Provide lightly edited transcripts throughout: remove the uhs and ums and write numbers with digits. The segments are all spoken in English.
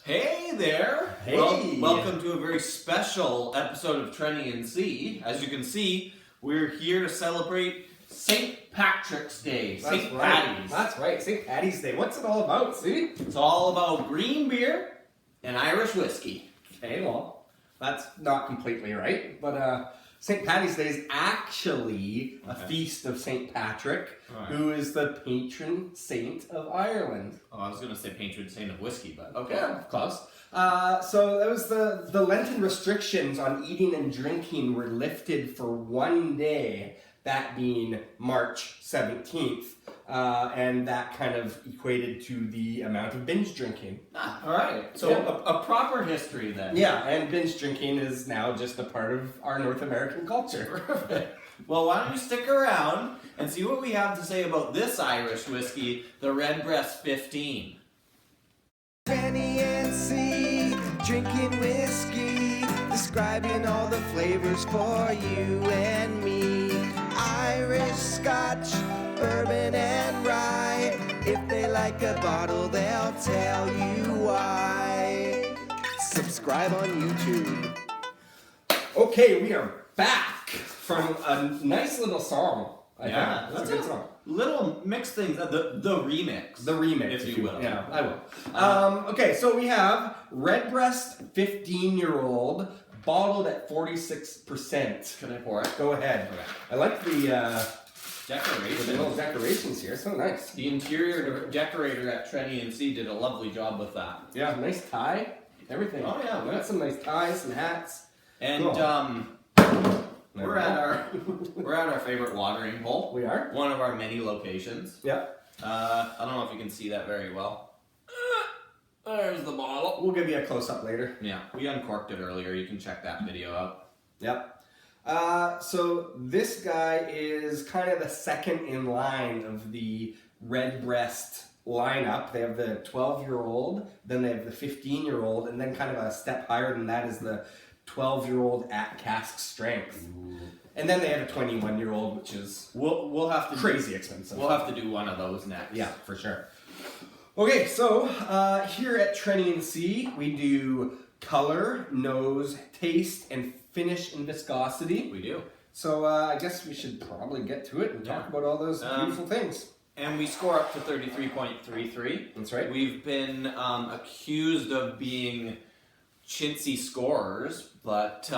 Hey there! Hey! Welcome to a very special episode of Trenny and C. As you can see, we're here to celebrate St. Patrick's Day. St. Paddy's. That's right, St. Paddy's Day. What's it all about, see? It's all about green beer and Irish whiskey. Okay, well, that's not completely right, but St. Paddy's Day is actually a feast of St. Patrick, who is the patron saint of Ireland. Oh, I was going to say patron saint of whiskey, but okay. Yeah, close. So that was the Lenten restrictions on eating and drinking were lifted for one day, that being March 17th. And that kind of equated to the amount of binge drinking. Ah, all right. So a proper history then. Yeah, and binge drinking is now just a part of our North American culture. Perfect. Well, why don't you stick around and see what we have to say about this Irish whiskey, the Redbreast 15. Trenny and C, drinking whiskey, describing all the flavors for you and me. Irish, Scotch, bourbon and rye. If they like a bottle, they'll tell you why. Subscribe on YouTube. Okay, we are back from a nice little song. I think. That's a good song. Little mix things, the remix. The remix, if you will. Yeah, I will. Okay, so we have Redbreast 15-year-old, bottled at 46%. Can I pour it? Go ahead. Okay. I like the Decoration. little decorations here. So nice. The interior decorator at Trenny and C did a lovely job with that. Yeah, nice tie. Everything. Oh, yeah. We got some nice ties, some hats. And Cool. we're at our favorite watering hole. We are? One of our many locations. Yeah. I don't know if you can see that very well. There's the bottle. We'll give you a close-up later. Yeah, we uncorked it earlier. You can check that video out. Yep. So this guy is kind of the second in line of the Redbreast lineup. They have the 12-year-old, then they have the 15-year-old, and then kind of a step higher than that is the 12-year-old at cask strength. Ooh. And then they have a 21-year-old, which is we'll have to crazy expensive. We'll have to do one of those next. Yeah, for sure. Okay, so here at Trenny and C, we do color, nose, taste, and finish and viscosity. We do. So I guess we should probably get to it and talk about all those beautiful things. And we score up to 33.33. That's right. We've been accused of being chintzy scorers, but,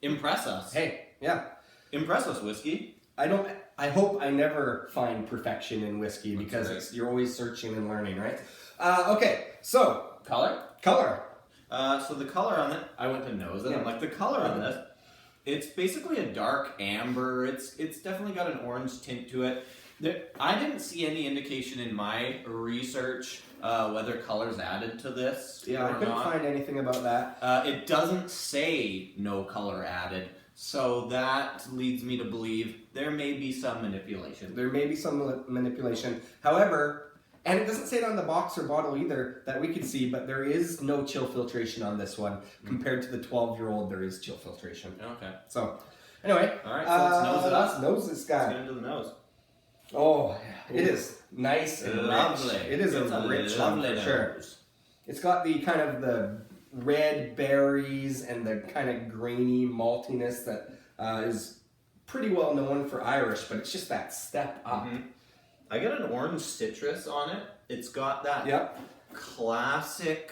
impress us. Hey, yeah. Impress us, whiskey. I hope I never find perfection in whiskey because That's right. you're always searching and learning, right? Okay, so. Color? Color. So the color on it, I went to nose it. Yeah. I'm like, the color on this, it's basically a dark amber. It's definitely got an orange tint to it. I didn't see any indication in my research whether color's added to this. Yeah, I couldn't find anything about that. It doesn't say no color added, so that leads me to believe there may be some manipulation. There may be some manipulation. However, and it doesn't say it on the box or bottle either that we can see, but there is no chill filtration on this one. Compared to the 12-year-old, there is chill filtration. Okay. So, anyway. All right, so let's nose it up. Let's nose this guy. Let's get into the nose. Oh, it is nice and lovely. rich. It is a rich one for sure. It's got the kind of the red berries and the kind of grainy maltiness that is pretty well known for Irish, but it's just that step up. Mm-hmm. I get an orange citrus on it. It's got that classic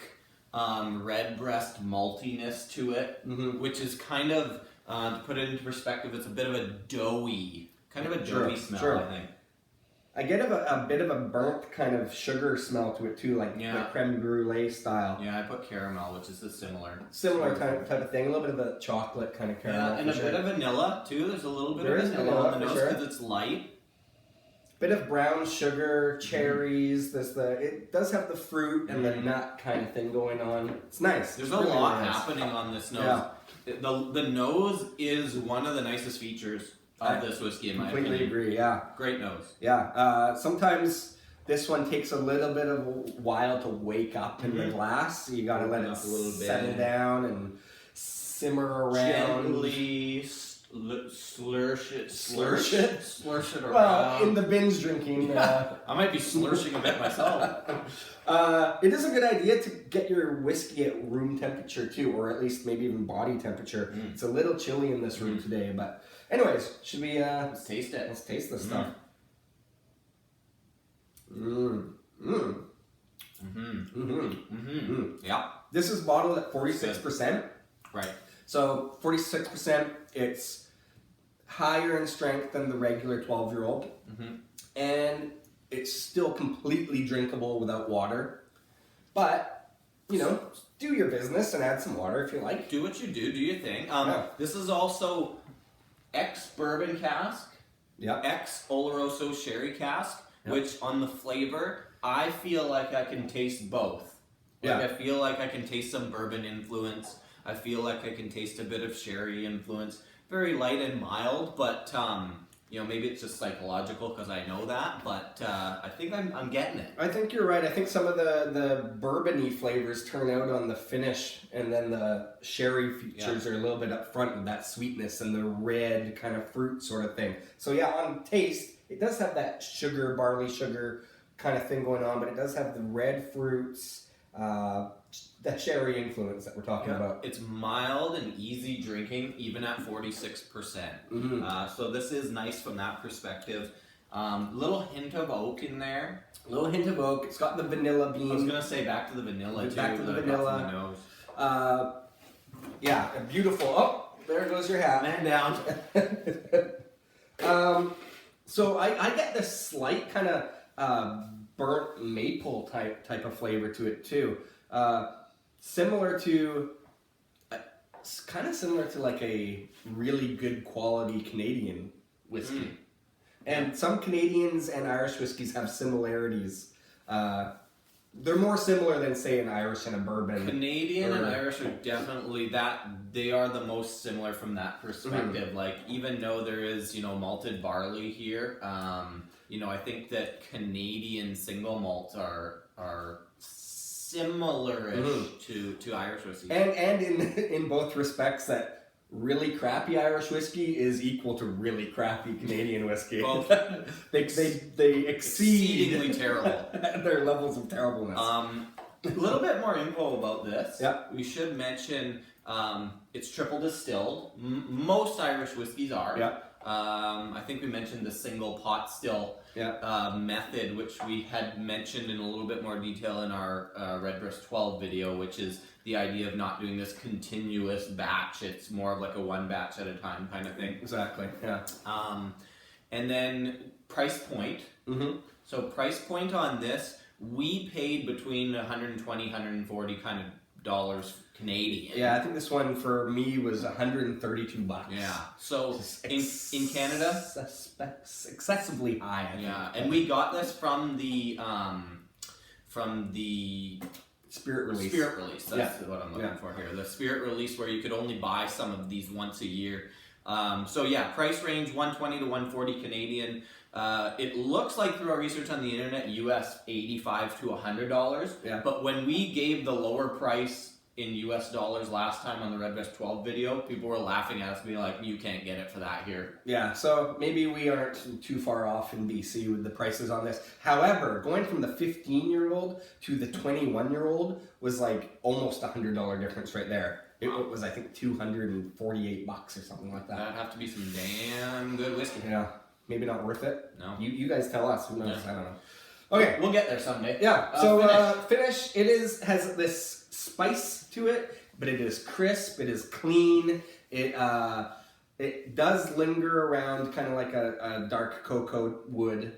Redbreast maltiness to it, which is kind of, to put it into perspective, it's a bit of a doughy smell, I think. I get a bit of a burnt kind of sugar smell to it too, like the creme brulee style. Yeah, I put caramel, which is a similar type of thing. A little bit of the chocolate kind of caramel. Yeah, and a bit of vanilla too. There's a little bit of vanilla on the nose because it's light. Bit of brown sugar, cherries. It does have the fruit and the nut kind of thing going on. It's nice. There's a lot happening on this nose. Yeah. The nose is one of the nicest features of this whiskey, in my opinion. Completely agree, yeah. Great nose. Yeah, sometimes this one takes a little bit of a while to wake up in the glass. So you gotta let it settle down and simmer around. Gently slursh it around. Well, in the binge drinking. I might be slurshing a bit myself. It is a good idea to get your whiskey at room temperature too, or at least maybe even body temperature. It's a little chilly in this room today, but anyways, should we let's taste it. Let's taste this stuff. Yeah. This is bottled at 46%. Right. So 46%, it's higher in strength than the regular 12-year-old. And it's still completely drinkable without water. But, you know, do your business and add some water if you like. Do what you do your thing. Yeah. This is also ex-bourbon cask, ex-Oloroso sherry cask, which on the flavor, I feel like I can taste both. I feel like I can taste some bourbon influence. I feel like I can taste a bit of sherry influence. Very light and mild, but you know, maybe it's just psychological because I know that. But I think I'm getting it. I think you're right. I think some of the bourbon-y flavors turn out on the finish, and then the sherry features are a little bit up front with that sweetness and the red kind of fruit sort of thing. So yeah, on taste, it does have that sugar, barley sugar kind of thing going on, but it does have the red fruits, the sherry influence that we're talking about. It's mild and easy drinking, even at 46%. So this is nice from that perspective. Little hint of oak in there. Little hint of oak. It's got the vanilla bean. I was gonna say back to the vanilla too. Back to the vanilla. Nose. Yeah, a beautiful. Oh, there goes your hat. Man down. So I get this slight kind of burnt maple type of flavor to it too. Similar to, kind of similar to like a really good quality Canadian whiskey. And some Canadians and Irish whiskeys have similarities. They're more similar than, say, an Irish and a bourbon. Canadian and Irish are definitely they are the most similar from that perspective. Like, even though there is, you know, malted barley here, you know, I think that Canadian single malts are similar-ish to Irish whiskey. And in both respects, that really crappy Irish whiskey is equal to really crappy Canadian whiskey. Both. they exceed exceedingly terrible. Their levels of terribleness. A little bit more info about this. Yep. We should mention it's triple distilled. Most Irish whiskeys are. Yep. I think we mentioned the single pot still method, which we had mentioned in a little bit more detail in our Redbreast 12 video, which is the idea of not doing this continuous batch. It's more of like a one batch at a time kind of thing. Exactly, yeah. And then price point. So price point on this, we paid between 120, 140 kind of dollars Canadian. Yeah, I think this one for me was $132. Yeah. So in Canada, excessively high. I think. And we got this from the Spirit Release. Spirit Release. That's what I'm looking for here. The Spirit Release, where you could only buy some of these once a year. So yeah, price range 120 to 140 Canadian. It looks like through our research on the internet, US $85 to $100. Yeah. But when we gave the lower price in US dollars last time on the Redbreast 12 video, people were laughing at us, being like, "You can't get it for that here." Yeah, so maybe we aren't too far off in BC with the prices on this. However, going from the 15-year-old to the 21-year-old was like almost $100 difference right there. It was, I think, $248 or something like that. That'd have to be some damn good whiskey. Yeah, maybe not worth it. No. You guys tell us. Who knows? Yeah. I don't know. Okay, we'll get there someday. Yeah. So finish. It has this spice to it, but it is crisp. It is clean. It does linger around, kind of like a dark cocoa wood,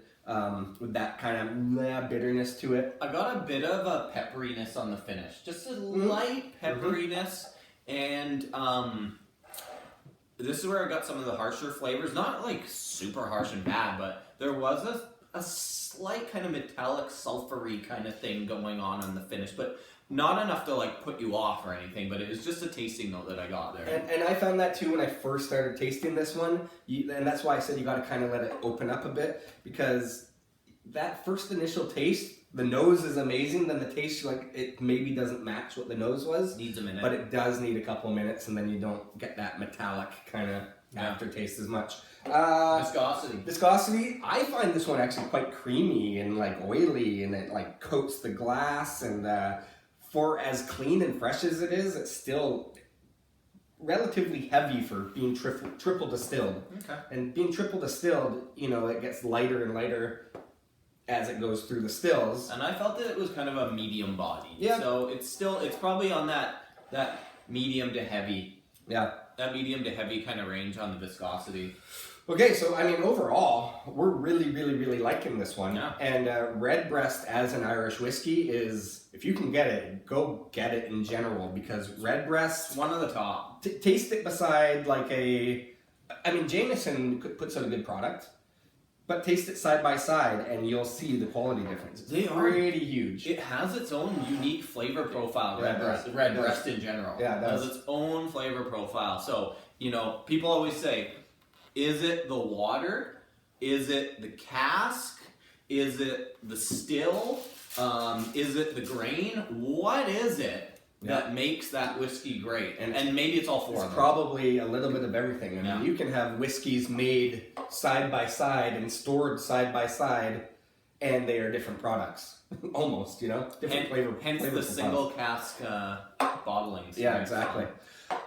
with that kind of bitterness to it. I got a bit of a pepperiness on the finish, just a light pepperiness, and this is where I got some of the harsher flavors. Not like super harsh and bad, but there was a slight kind of metallic, sulfury kind of thing going on the finish, but not enough to like put you off or anything. But it was just a tasting note that I got there. And I found that too when I first started tasting this one, and that's why I said you got to kind of let it open up a bit, because that first initial taste, the nose is amazing. Then the taste, like, it maybe doesn't match what the nose was. Needs a minute, but it does need a couple minutes, and then you don't get that metallic kind of aftertaste as much. Viscosity. I find this one actually quite creamy and like oily, and it like coats the glass. And for as clean and fresh as it is, it's still relatively heavy for being triple distilled. Okay. And being triple distilled, you know, it gets lighter and lighter as it goes through the stills. And I felt that it was kind of a medium body. Yeah. So it's probably on that medium to heavy. Yeah. That medium to heavy kind of range on the viscosity. Okay, so I mean, overall, we're really, really, really liking this one. Yeah. And Redbreast as an Irish whiskey is, if you can get it, go get it in general, because Redbreast, It's one of the top. taste it beside like Jameson puts out a good product, but taste it side by side and you'll see the quality difference. It's pretty huge. It has its own unique flavor profile, Yeah, Redbreast in general. Yeah, it does. Has its own flavor profile. So, you know, people always say, is it the water? Is it the cask? Is it the still? Is it the grain? What is it that makes that whiskey great? And maybe it's all four of them. It's probably a little bit of everything. I mean, you can have whiskeys made side by side and stored side by side, and they are different products. Almost, you know? Different flavor. Hence flavor the profiles. single cask bottlings. Yeah, right? exactly.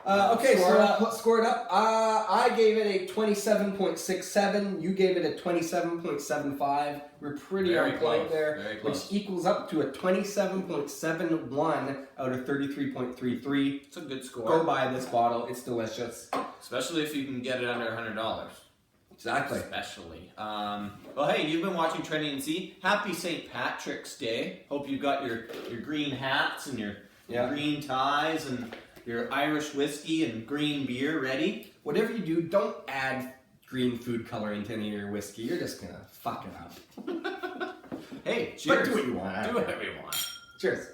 Okay, so let's score it up. I gave it a 27.67. You gave it a 27.75. We're pretty Very on point close, there, very which close. equals up to a 27.71 out of 33.33. It's a good score. Go buy this bottle. It's delicious. Especially if you can get it under $100. Exactly. Especially. Well, hey, you've been watching Trenny and C. Happy St. Patrick's Day. Hope you've got your green hats and your green ties and your Irish whiskey and green beer ready. Whatever you do, don't add green food coloring to any of your whiskey. You're just gonna fuck it up. Hey, But cheers. do what you want. Do whatever you want. Cheers.